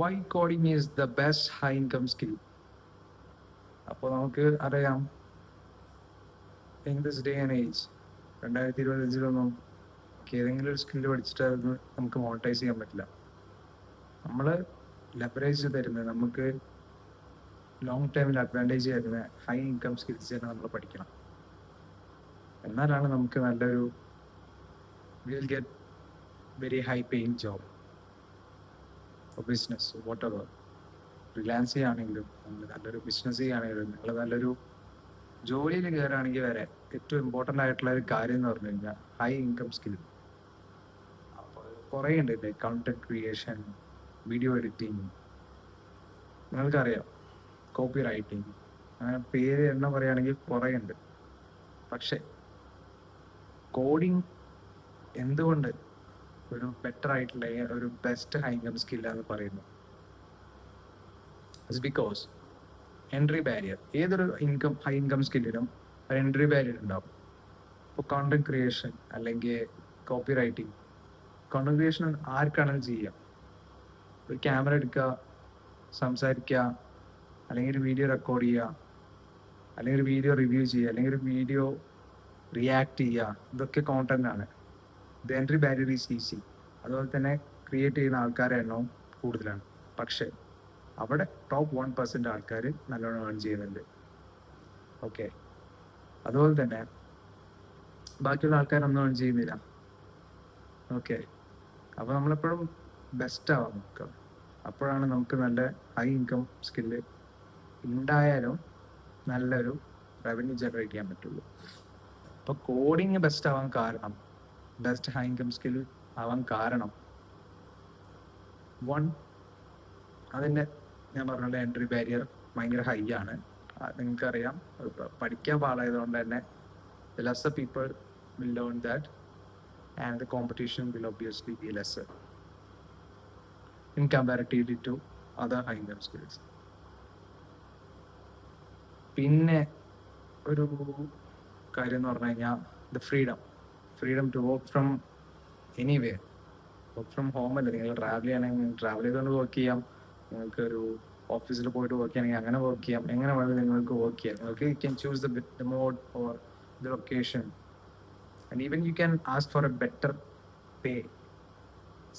Y coding is the best high income skill. അപ്പോൾ നമുക്ക് അറിയാം, in this day and age 2025 ഏതെങ്കിലും ഒരു സ്കില്ല് പഠിച്ചിട്ട് അത് നമുക്ക് മോണിറ്റൈസ് ചെയ്യാൻ പറ്റില്ല. നമ്മൾ ലെവറേജ് തരുന്നത്, നമുക്ക് ലോങ് ടൈമിൽ അഡ്വാൻറ്റേജ് തരുന്ന ഹൈ ഇൻകം സ്കിൽസ് തന്നെ നമ്മൾ പഠിക്കണം. എന്നാലാണ് നമുക്ക് നല്ലൊരു will get very high paying job business what ever. Freelance ചെയ്യുകയാണെങ്കിലും നമ്മൾ നല്ലൊരു ബിസിനസ് ചെയ്യുകയാണെങ്കിലും നിങ്ങൾ നല്ലൊരു ജോലിയിൽ കയറുകയാണെങ്കിൽ വരെ ഏറ്റവും ഇമ്പോർട്ടൻ്റ് ആയിട്ടുള്ള ഒരു കാര്യം എന്ന് പറഞ്ഞു കഴിഞ്ഞാൽ ഹൈ ഇൻകം സ്കിൽ. അപ്പോൾ കുറേ ഉണ്ട്, like content creation, video editing, നിങ്ങൾക്കറിയാം, കോപ്പി റൈറ്റിംഗ്, അങ്ങനെ പേര് എണ്ണം പറയുകയാണെങ്കിൽ കുറേ ഉണ്ട്. പക്ഷെ കോഡിങ് എന്തുകൊണ്ട് ഒരു ബെറ്റർ ആയിട്ടുള്ള ഒരു ബെസ്റ്റ് ഹൈ ഇൻകം സ്കില്ലാന്ന് പറയുന്നു? It's because entry barrier. ഏതൊരു ഹൈ ഇൻകം സ്കില്ലിനും ഒരു എൻട്രി ബാരിയർ ഉണ്ടാവും. ഇപ്പോൾ കോണ്ടന്റ് ക്രിയേഷൻ അല്ലെങ്കിൽ കോപ്പി റൈറ്റിംഗ്. കോണ്ടന്റ് ക്രിയേഷൻ ആർക്കാണെങ്കിലും ചെയ്യാം. ഒരു ക്യാമറ എടുക്കുക, സംസാരിക്കുക, അല്ലെങ്കിൽ ഒരു വീഡിയോ റെക്കോർഡ് ചെയ്യുക, അല്ലെങ്കിൽ ഒരു വീഡിയോ റിവ്യൂ ചെയ്യുക, അല്ലെങ്കിൽ ഒരു വീഡിയോ റിയാക്ട് ചെയ്യുക, ഇതൊക്കെ കോണ്ടന്റ് ആണ്. The entry barrier is easy. അതുപോലെ തന്നെ ക്രിയേറ്റ് ചെയ്യുന്ന ആൾക്കാരുടെ എണ്ണവും കൂടുതലാണ്. പക്ഷേ അവിടെ ടോപ്പ് 1% ആൾക്കാർ നല്ലോണം ഏൺ ചെയ്യുന്നുണ്ട്. ഓക്കെ, അതുപോലെ തന്നെ ബാക്കിയുള്ള ആൾക്കാരൊന്നും ഏൺ ചെയ്യുന്നില്ല. ഓക്കെ, അപ്പോൾ നമ്മളെപ്പോഴും ബെസ്റ്റ് ആവാൻ നോക്കുക. അപ്പോഴാണ് നമുക്ക് നല്ല ഹൈ ഇൻകം സ്കില്ല് ഉണ്ടായാലും നല്ലൊരു റവന്യൂ ജനറേറ്റ് ചെയ്യാൻ പറ്റുള്ളൂ. അപ്പോൾ കോഡിങ് ബെസ്റ്റ് ആവാൻ കാരണം, ബെസ്റ്റ് ഹൈ ഇൻകം സ്കിൽ ആവാൻ കാരണം, വൺ, അതിൻ്റെ ഞാൻ പറഞ്ഞ എൻട്രി ബാരിയർ ഭയങ്കര ഹൈ ആണ്. നിങ്ങൾക്കറിയാം, പഠിക്കാൻ പാടായതുകൊണ്ട് തന്നെ the lesser people will learn that, and the competition will obviously be lesser in comparatively to other high income skills. പിന്നെ ഒരു കാര്യം എന്ന് പറഞ്ഞു കഴിഞ്ഞാൽ the freedom to work from anyway. Work from home അല്ല, നിങ്ങൾ ട്രാവൽ ചെയ്യണമെങ്കിൽ ട്രാവൽ ചെയ്തുകൊണ്ട് വർക്ക് ചെയ്യാം. നിങ്ങൾക്ക് ഒരു ഓഫീസിൽ പോയിട്ട് വർക്ക് ചെയ്യണമെങ്കിൽ അങ്ങനെ വർക്ക് ചെയ്യാം. എങ്ങനെ വേണമെങ്കിൽ നിങ്ങൾക്ക് വർക്ക് ചെയ്യാം. നിങ്ങൾക്ക് you can choose the mode or the location, and even you can ask for a better pay.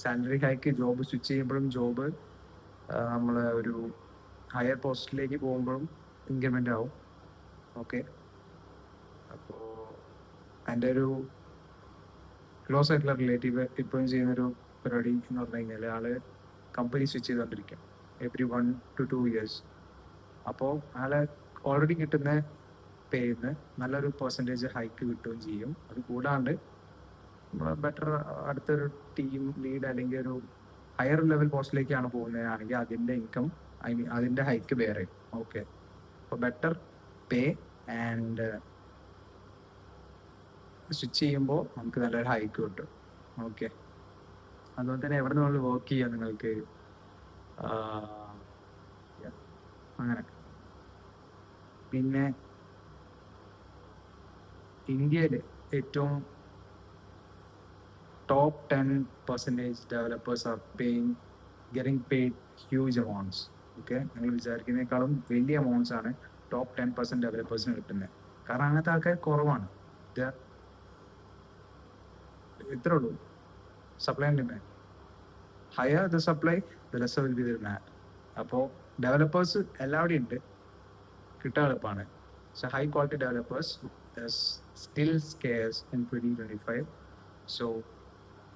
Salary hike job switch ചെയ്യുമ്പോഴും ജോബ് നമ്മൾ ഒരു ഹയർ പോസ്റ്റിലേക്ക് പോകുമ്പോഴും ഇൻക്രിമെൻ്റ് ആവും. ഓക്കെ, അപ്പോൾ എൻ്റെ ഒരു ക്ലോസ് ആയിട്ടുള്ള റിലേറ്റീവ് ഇപ്പോഴും ചെയ്യുന്നൊരു പരിപാടി എന്ന് പറഞ്ഞു കഴിഞ്ഞാൽ ആള് കമ്പനി സ്വിച്ച് ചെയ്തുകൊണ്ടിരിക്കും എവറി 1 to 2 years. അപ്പോൾ ആളെ ഓൾറെഡി കിട്ടുന്ന പേന്ന് നല്ലൊരു പെർസെൻറ്റേജ് ഹൈക്ക് കിട്ടുകയും ചെയ്യും. അത് കൂടാണ്ട് ബെറ്റർ അടുത്തൊരു ടീം ലീഡ് അല്ലെങ്കിൽ ഒരു ഹയർ ലെവൽ പോസ്റ്റിലേക്കാണ് പോകുന്നതാണെങ്കിൽ അതിൻ്റെ ഇൻകം, ഐ മീൻ അതിൻ്റെ ഹൈക്ക് വേറെ. ഓക്കെ, അപ്പോൾ ബെറ്റർ പേ ആൻഡ് സ്വിച്ച് ചെയ്യുമ്പോൾ നമുക്ക് നല്ലൊരു ഹൈക്ക് കിട്ടും. ഓക്കെ, അതുപോലെ തന്നെ എവിടെ നമ്മൾ വർക്ക് ചെയ്യാം നിങ്ങൾക്ക് അങ്ങനെ. പിന്നെ ഇന്ത്യയിൽ ഏറ്റവും top 10% developers are getting paid huge amounts. Okay, നിങ്ങൾ വിചാരിക്കുന്നതിനേക്കാളും വലിയ അമൗണ്ട്സ് ആണ് ടോപ്പ് 10% ഡെവലപ്പേഴ്സിന് കിട്ടുന്നത്. കാരണം അങ്ങനത്തെ ആൾക്കാർ കുറവാണ്. ഇത്രേ ഉള്ളൂ, supply and demand. Higher the supply the lesser will be the demand. അപ്പോൾ ഡെവലപ്പേഴ്സ് എല്ലാവിടെയും ഉണ്ട്, കിട്ടാൻ എളുപ്പമാണ്. So high quality developers still scarce in 2025. So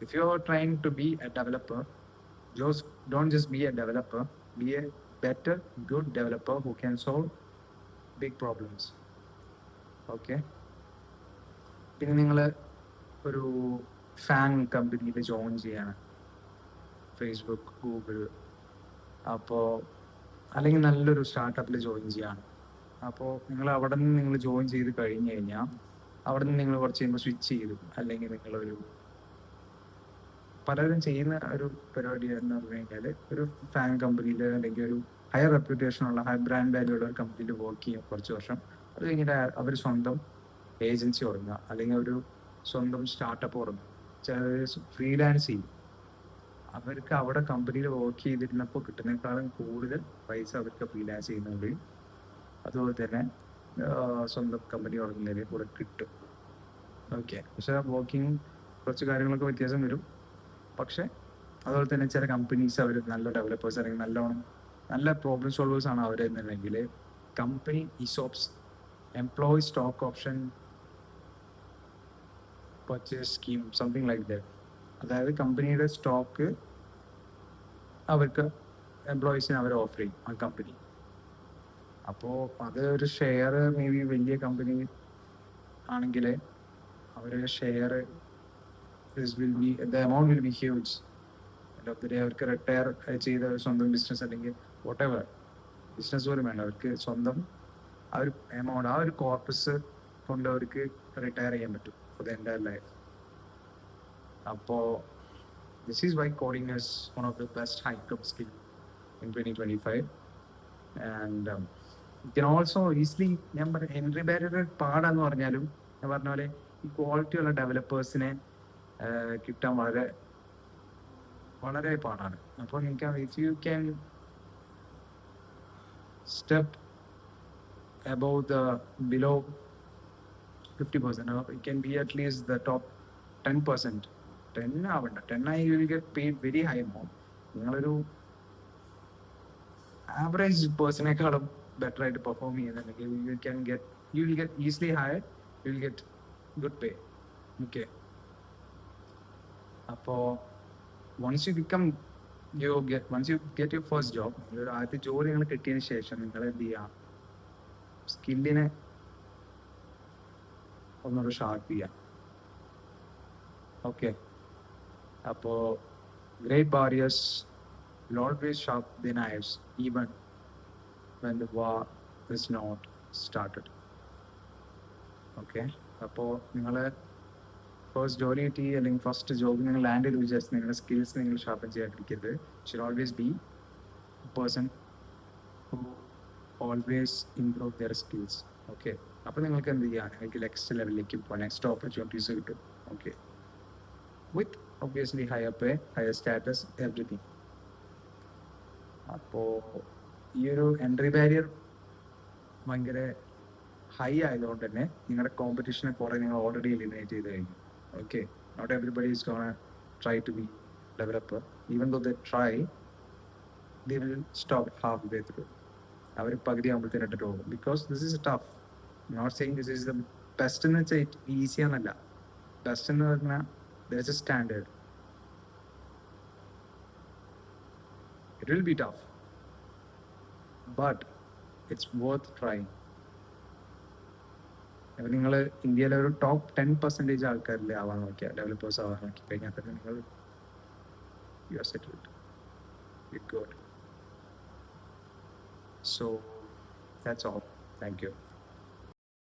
if you're trying to be a developer, don't just be a developer, be a better, good developer who can solve big problems. Okay, പിന്നെ നിങ്ങൾ ഒരു fan കമ്പനിയിൽ join ചെയ്യാണ്, Facebook, Google, അപ്പോൾ അല്ലെങ്കിൽ നല്ലൊരു സ്റ്റാർട്ടപ്പിൽ join ചെയ്യാണ്. അപ്പോൾ നിങ്ങൾ അവിടെ നിന്ന് നിങ്ങൾ ജോയിൻ ചെയ്ത് കഴിഞ്ഞ് കഴിഞ്ഞാൽ അവിടെ നിന്ന് നിങ്ങൾ കുറച്ച് കഴിയുമ്പോൾ സ്വിച്ച് ചെയ്തു, അല്ലെങ്കിൽ നിങ്ങളൊരു പലരും ചെയ്യുന്ന ഒരു പരിപാടി എന്ന് പറഞ്ഞു കഴിഞ്ഞാൽ ഒരു ഫാൻ കമ്പനിയിൽ അല്ലെങ്കിൽ ഒരു ഹയർ റെപ്യൂട്ടേഷനുള്ള ഹൈ ബ്രാൻഡ് വാല്യൂ ഉള്ള ഒരു കമ്പനിയിൽ വർക്ക് ചെയ്യും കുറച്ച് വർഷം. അത് കഴിഞ്ഞിട്ട് അവർ സ്വന്തം ഏജൻസി തുടങ്ങുക, അല്ലെങ്കിൽ ഒരു സ്വന്തം സ്റ്റാർട്ടപ്പ് തുടങ്ങുക, ചിലർ ഫ്രീലാൻസ് ചെയ്യും. അവർക്ക് അവിടെ കമ്പനിയിൽ വർക്ക് ചെയ്തിരുന്നപ്പോൾ കിട്ടുന്നതിനേക്കാളും കൂടുതൽ പൈസ അവർക്ക് ഫ്രീലാൻസ് ചെയ്യുന്നുണ്ട്. അതുപോലെ തന്നെ സ്വന്തം കമ്പനി തുടങ്ങുന്നതിൽ കൂടെ കിട്ടും. ഓക്കെ, പക്ഷെ വർക്കിംഗ് കുറച്ച് കാര്യങ്ങളൊക്കെ വ്യത്യാസം വരും. പക്ഷെ അതുപോലെ തന്നെ ചില കമ്പനീസ് അവർ നല്ല ഡെവലപ്പേഴ്സ് അല്ലെങ്കിൽ നല്ല പ്രോബ്ലം സോൾവേഴ്സ് ആണ് അവരെന്നുണ്ടെങ്കിൽ company ESOPs, employee stock option purchase scheme, something like that. അതായത് കമ്പനിയുടെ സ്റ്റോക്ക് അവർക്ക് എംപ്ലോയീസിന് അവർ ഓഫർ ചെയ്യും ആ കമ്പനി. അപ്പോൾ അത് ഒരു ഷെയർ മേ ബി വലിയ കമ്പനി ആണെങ്കിൽ അവർ share the amount will be huge. End of the day അവർക്ക് റിട്ടയർ ചെയ്ത സ്വന്തം ബിസിനസ് അല്ലെങ്കിൽ വോട്ട് എവർ ബിസിനസ് പോലും വേണ്ട, അവർക്ക് സ്വന്തം ആ ഒരു എമൗണ്ട്, ആ ഒരു കോർപ്പസ് കൊണ്ട് അവർക്ക് റിട്ടയർ ചെയ്യാൻ പറ്റും ഫോർ ദ എൻ്റയർ ലൈഫ്. അപ്പോൾ this is why coding is one of the best high cap skill in 2025. And you can also easily, ഞാൻ പറഞ്ഞ എൻട്രി ബാരിയർ പാടാന്ന് പറഞ്ഞാലും ഞാൻ പറഞ്ഞ പോലെ ഈ ക്വാളിറ്റി ഉള്ള ഡെവലപ്പേഴ്സിനെ കിട്ടാൻ വളരെ വളരെ പാടാണ്. അപ്പോൾ നിങ്ങൾക്ക് if you can step above the below 50%, or it can be at least the top 10%. 10 ആവണ്ട, 10 ആയി you will get paid very high amount. നിങ്ങളൊരു ആവറേജ് പേഴ്സണേക്കാളും ബെറ്റർ ആയിട്ട് പെർഫോം ചെയ്യുന്നുണ്ടെങ്കിൽ you will get easily hired, you will get good pay. Okay, അപ്പോൾ once you get your first job, നിങ്ങളൊരു ആദ്യത്തെ ജോലി നിങ്ങൾ കിട്ടിയതിന് ശേഷം നിങ്ങൾ എന്ത് ചെയ്യുക, സ്കില്ലിനെ ഒന്നുകൂടെ ഷാർപ്പ് ചെയ്യാം. ഓക്കെ, അപ്പോൾ great barriers will always sharp the knives even when the war is not started. Okay, അപ്പോൾ നിങ്ങൾ ഫസ്റ്റ് ജോലി കിട്ടി അല്ലെങ്കിൽ ഫസ്റ്റ് ജോബ് നിങ്ങൾ ലാൻഡ് ചെയ്ത് വിചാരിച്ച് നിങ്ങളുടെ സ്കിൽസ് നിങ്ങൾ ഷാർപ്പൻ ചെയ്യാതിരിക്കരുത്. Should always be a person who always improve their skills. Okay, അപ്പോൾ നിങ്ങൾക്ക് എന്ത് ചെയ്യാം, നിങ്ങൾക്ക് നെക്സ്റ്റ് ലെവലിലേക്ക് പോകാം, നെക്സ്റ്റ് ഓപ്പർച്യൂണിറ്റീസ് കിട്ടും. Okay, with obviously higher pay, higher status, everything. അപ്പോൾ ഈ ഒരു എൻട്രി ബാരിയർ ഭയങ്കര ഹൈ ആയതുകൊണ്ട് തന്നെ നിങ്ങളുടെ കോമ്പറ്റീഷനെ കുറേ നിങ്ങൾ ഓൾറെഡി എലിമിനേറ്റ് ചെയ്ത് കഴിഞ്ഞു. Okay, not everybody is gonna try to be developer. Even though they try, they will stop halfway through. അവർ പകുതി ആകുമ്പോഴത്തേനിട്ട് പോകും. Because this is tough. Not saying this is the best എന്ന് വെച്ചാൽ easy ആണെന്നല്ല. Best എന്ന് പറഞ്ഞാൽ there is a standard. It will be tough, but it's worth trying. അപ്പോൾ നിങ്ങൾ ഇന്ത്യയിലെ ഒരു ടോപ്പ് 10% ആൾക്കാരിൽ ആവാൻ നോക്കിയാൽ, ഡെവലപ്പേഴ്സ് ആവാൻ നോക്കി കഴിഞ്ഞാൽ തന്നെ നിങ്ങൾ you are settled, you good. So that's all. Thank you.